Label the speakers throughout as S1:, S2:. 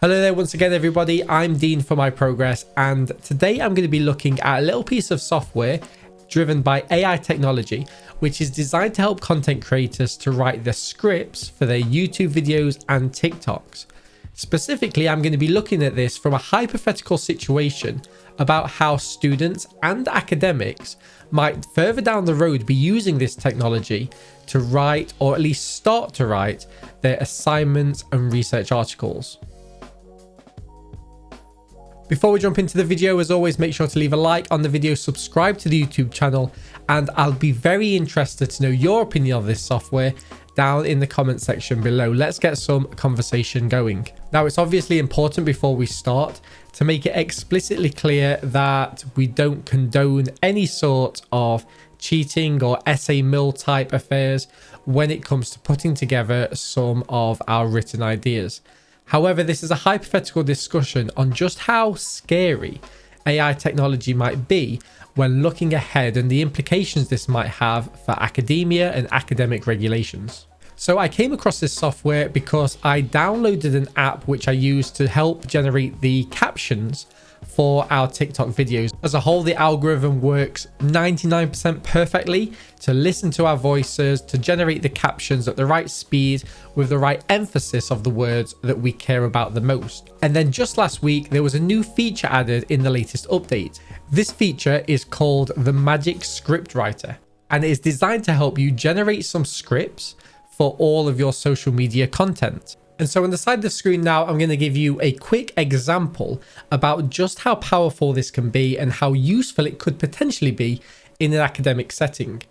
S1: Hello there once again everybody, I'm Dean for My Progress, and today I'm going to be looking at a little piece of software driven by AI technology which is designed to help content creators to write the scripts for their YouTube videos and TikToks. Specifically, I'm going to be looking at this from a hypothetical situation about how students and academics might further down the road be using this technology to write, or at least start to write, their assignments and research articles. Before we jump into the video, as always, make sure to leave a like on the video, subscribe to the YouTube channel, and I'll be very interested to know your opinion of this software down in the comment section below. Let's get some conversation going. Now, it's obviously important before we start to make it explicitly clear that we don't condone any sort of cheating or essay mill type affairs when it comes to putting together some of our written ideas. However, this is a hypothetical discussion on just how scary AI technology might be when looking ahead and the implications this might have for academia and academic regulations. So I came across this software because I downloaded an app which I use to help generate the captions for our TikTok videos. As a whole, the algorithm works 99% perfectly to listen to our voices, to generate the captions at the right speed with the right emphasis of the words that we care about the most. And then just last week, there was a new feature added in the latest update. This feature is called the Magic Script Writer, and it is designed to help you generate some scripts for all of your social media content. And so on the side of the screen now, I'm going to give you a quick example about just how powerful this can be and how useful it could potentially be in an academic setting.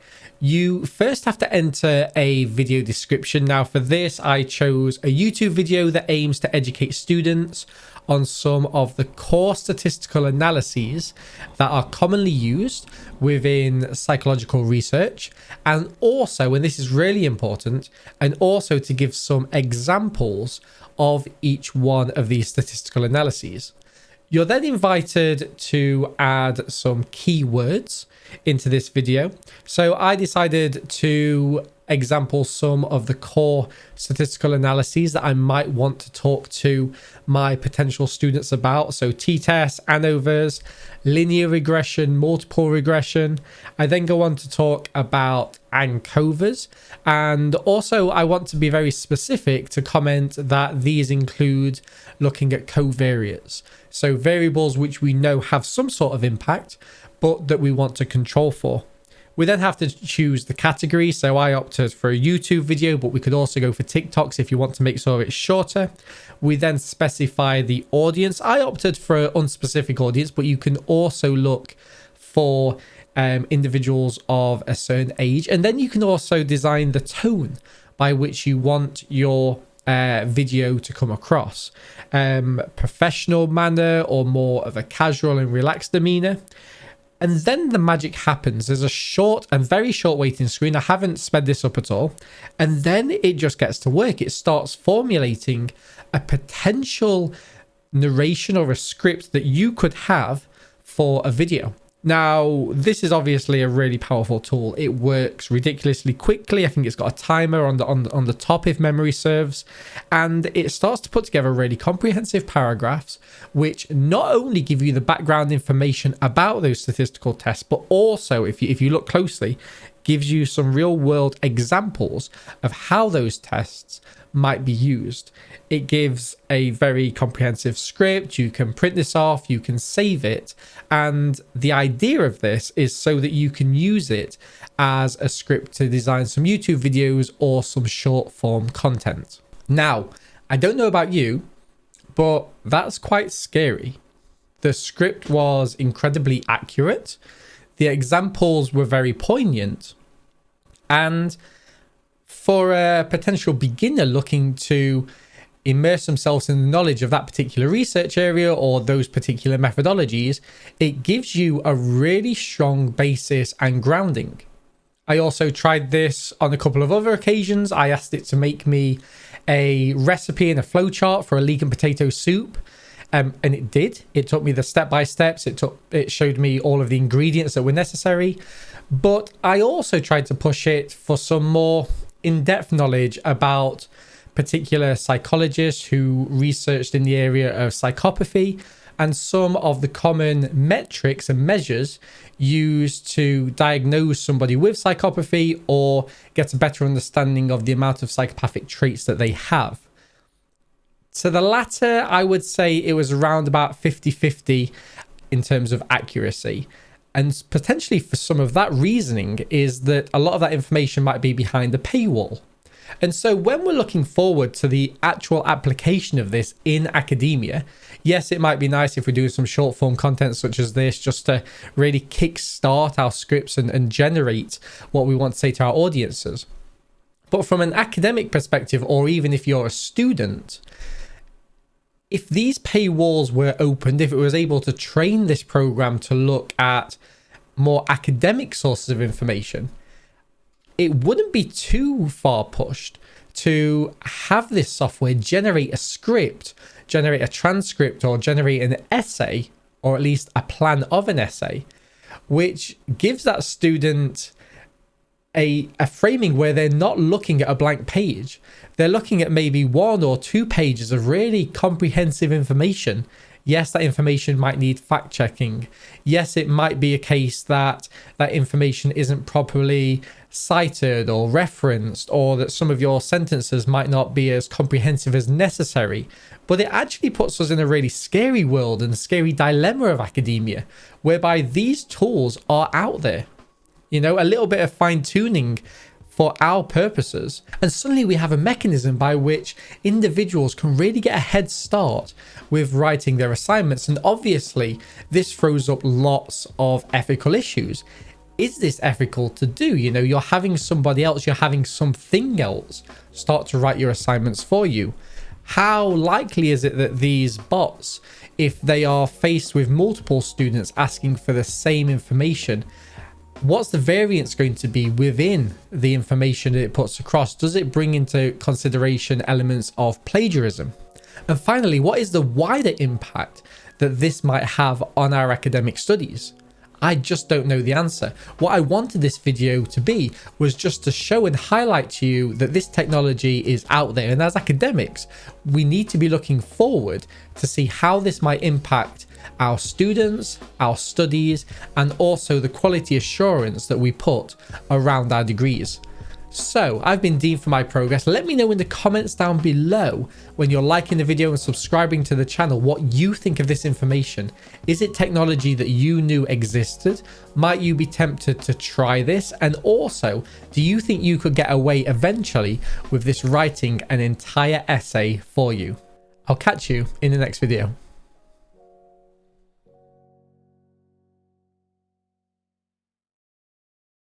S1: You first have to enter a video description. Now for this, I chose a YouTube video that aims to educate students on some of the core statistical analyses that are commonly used within psychological research, and also, and this is really important, and also to give some examples of each one of these statistical analyses. You're then invited to add some keywords into this video. So I decided to example some of the core statistical analyses that I might want to talk to my potential students about. So t-tests, ANOVAs, linear regression, multiple regression. I then go on to talk about ANCOVAs, and also I want to be very specific to comment that these include looking at covariates, so variables which we know have some sort of impact but that we want to control for. We then have to choose the category. So I opted for a YouTube video, but we could also go for TikToks if you want to make sure it's shorter. We then specify the audience. I opted for an unspecific audience, but you can also look for individuals of a certain age. And then you can also design the tone by which you want your video to come across. Professional manner or more of a casual and relaxed demeanor. And then the magic happens. There's a short and very short waiting screen. I haven't sped this up at all. And then it just gets to work. It starts formulating a potential narration or a script that you could have for a video. Now, this is obviously a really powerful tool. It works ridiculously quickly. I think it's got a timer on the top if memory serves, and it starts to put together really comprehensive paragraphs which not only give you the background information about those statistical tests, but also, if you look closely, gives you some real world examples of how those tests might be used. It gives a very comprehensive script. You can print this off, you can save it, and the idea of this is so that you can use it as a script to design some YouTube videos or some short form content. Now, I don't know about you, but that's quite scary. The script was incredibly accurate, the examples were very poignant, and for a potential beginner looking to immerse themselves in the knowledge of that particular research area or those particular methodologies, it gives you a really strong basis and grounding. I also tried this on a couple of other occasions. I asked it to make me a recipe and a flowchart for a leek and potato soup. And it did. It took me the step-by-steps. It showed me all of the ingredients that were necessary. But I also tried to push it for some more in-depth knowledge about particular psychologists who researched in the area of psychopathy and some of the common metrics and measures used to diagnose somebody with psychopathy or get a better understanding of the amount of psychopathic traits that they have. To the latter, I would say it was around about 50-50 in terms of accuracy. And potentially for some of that reasoning is that a lot of that information might be behind the paywall. And so when we're looking forward to the actual application of this in academia, yes, it might be nice if we do some short form content such as this just to really kickstart our scripts and generate what we want to say to our audiences. But from an academic perspective, or even if you're a student, if these paywalls were opened, if it was able to train this program to look at more academic sources of information, it wouldn't be too far pushed to have this software generate a script, generate a transcript, or generate an essay, or at least a plan of an essay, which gives that student a framing where they're not looking at a blank page. They're looking at maybe 1 or 2 pages of really comprehensive information. Yes, that information might need fact checking. Yes, it might be a case that that information isn't properly cited or referenced, or that some of your sentences might not be as comprehensive as necessary. But it actually puts us in a really scary world and a scary dilemma of academia, whereby these tools are out there. You know, a little bit of fine tuning for our purposes, and suddenly we have a mechanism by which individuals can really get a head start with writing their assignments. And obviously this throws up lots of ethical issues. Is this ethical to do? You know, you're having somebody else, you're having something else start to write your assignments for you. How likely is it that these bots, if they are faced with multiple students asking for the same information, what's the variance going to be within the information that it puts across? Does it bring into consideration elements of plagiarism? And finally, what is the wider impact that this might have on our academic studies? I just don't know the answer. What I wanted this video to be was just to show and highlight to you that this technology is out there. And as academics, we need to be looking forward to see how this might impact our students, our studies, and also the quality assurance that we put around our degrees. So I've been Dean for my progress. Let me know in the comments down below when you're liking the video and subscribing to the channel what you think of this information. Is it technology that you knew existed? Might you be tempted to try this? And also, do you think you could get away eventually with this writing an entire essay for you? I'll catch you in the next video.